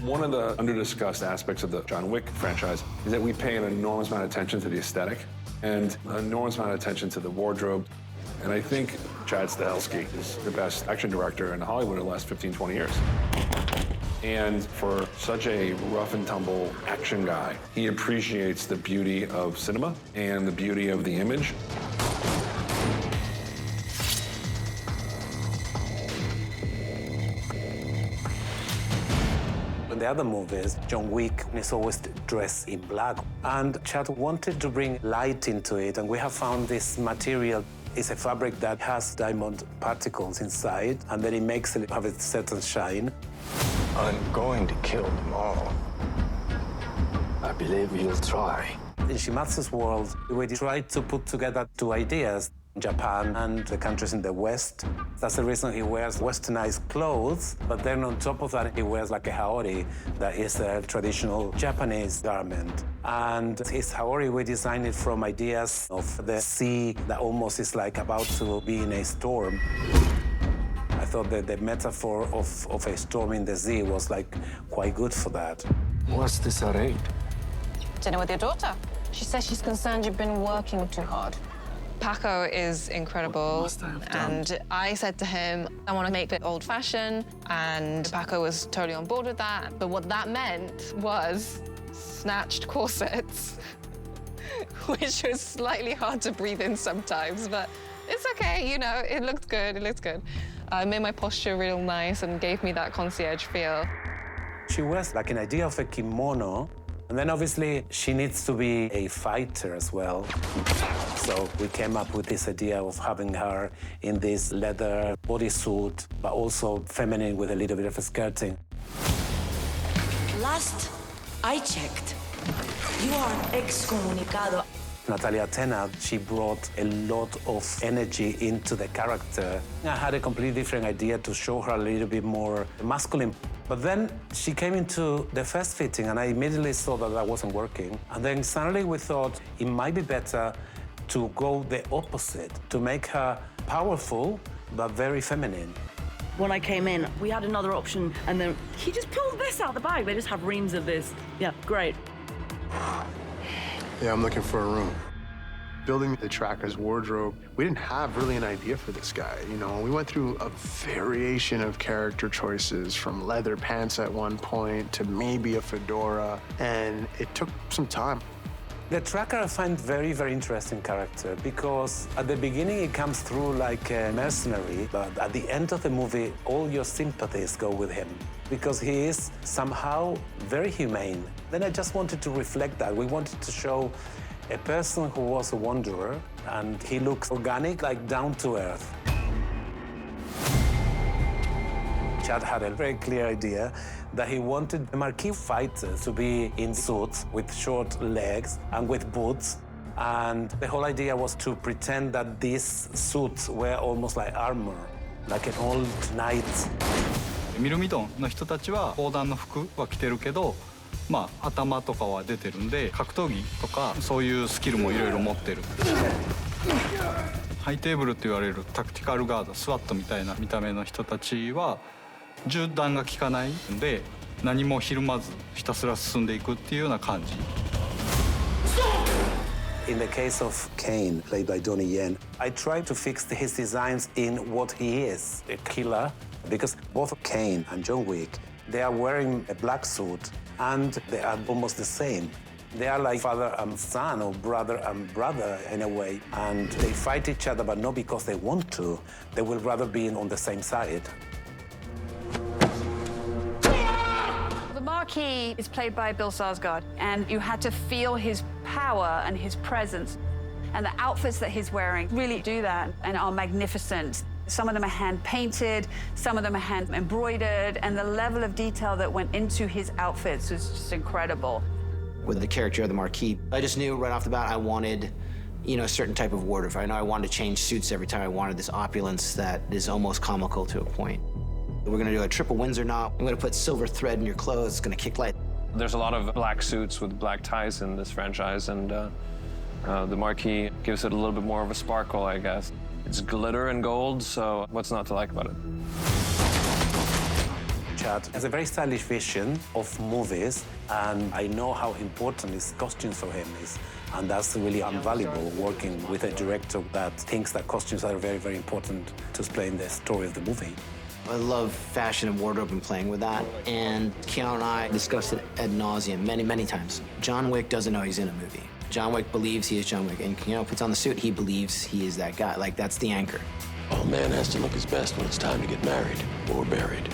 One of the under-discussed aspects of the John Wick franchise is that we pay an enormous amount of attention to the aesthetic and an enormous amount of attention to the wardrobe. And I think Chad Stahelski is the best action director in Hollywood in the last 15, 20 years. And for such a rough and tumble action guy, he appreciates the beauty of cinema and the beauty of the image. In the other movies, John Wick is always dressed in black. And Chad wanted to bring light into it, and we have found this material. It's a fabric that has diamond particles inside, and then it makes it have a certain shine. I'm going to kill them all. I believe you'll try. In Shimatsu's world, we tried to put together two ideas, Japan and the countries in the West. That's the reason he wears westernized clothes, but then on top of that, he wears like a haori, that is a traditional Japanese garment. And his haori, we designed it from ideas of the sea that almost is like about to be in a storm. I thought that the metaphor of a storm in the sea was like quite good for that. What's this array? Dinner with your daughter. She says she's concerned you've been working too hard. Paco is incredible. What must I have done? And I said to him, I want to make it old-fashioned, and Paco was totally on board with that. But what that meant was snatched corsets, which was slightly hard to breathe in sometimes, but it's okay, you know, it looked good, it looked good. Made my posture real nice and gave me that concierge feel. She wears like an idea of a kimono, and then obviously she needs to be a fighter as well. So we came up with this idea of having her in this leather bodysuit, but also feminine with a little bit of a skirting. Last I checked, you are excommunicado. Natalia Tena, she brought a lot of energy into the character. I had a completely different idea to show her a little bit more masculine. But then she came into the first fitting, and I immediately saw that that wasn't working. And then suddenly we thought it might be better to go the opposite, to make her powerful, but very feminine. When I came in, we had another option, and then he just pulled this out of the bag. They just have reams of this. Yeah, great. Yeah, I'm looking for a room. Building the tracker's wardrobe, we didn't have really an idea for this guy. You know, we went through a variation of character choices, from leather pants at one point to maybe a fedora, and it took some time. The tracker I find very, very interesting character because at the beginning it comes through like a mercenary, but at the end of the movie, all your sympathies go with him because he is somehow very humane. Then I just wanted to reflect that. We wanted to show a person who was a wanderer, and he looks organic, like down to earth. Chad had a very clear idea that he wanted the Marquis fighters to be in suits with short legs and with boots. And the whole idea was to pretend that these suits were almost like armor, like an old knight. ミルミドンの人たちは砲弾の服は着てるけど、まあ頭とかは出てるんで格闘技とかそういうスキルもいろいろ持ってる。ハイテーブルって言われるタクティカルガード、スワットみたいな見た目の人たちは銃弾が効かないんで何もひるまずひたすら進んでいくっていうような感じ。In the case of Kane, played by Donnie Yen, I tried to fix his designs in what he is, a killer, because both Kane and John Wick, they are wearing a black suit and they are almost the same. They are like father and son or brother and brother in a way, and they fight each other, but not because they want to. They will rather be on the same side. The Marquis is played by Bill Skarsgård, and you had to feel his power and his presence. And the outfits that he's wearing really do that and are magnificent. Some of them are hand-painted, some of them are hand-embroidered, and the level of detail that went into his outfits was just incredible. With the character of the Marquis, I just knew right off the bat I wanted, a certain type of wardrobe. I know I wanted to change suits every time. I wanted this opulence that is almost comical to a point. We're gonna do a triple Windsor knot. I'm gonna put silver thread in your clothes. It's gonna kick light. There's a lot of black suits with black ties in this franchise, and the Marquis gives it a little bit more of a sparkle, I guess. It's glitter and gold, so what's not to like about it? Chad has a very stylish vision of movies, and I know how important his costumes for him is. And that's really invaluable, working with a director that thinks that costumes are very, very important to explain the story of the movie. I love fashion and wardrobe and playing with that. And Keanu and I discussed it ad nauseum many, many times. John Wick doesn't know he's in a movie. John Wick believes he is John Wick. And Keanu puts on the suit, he believes he is that guy. Like, that's the anchor. All man has to look his best when it's time to get married or buried.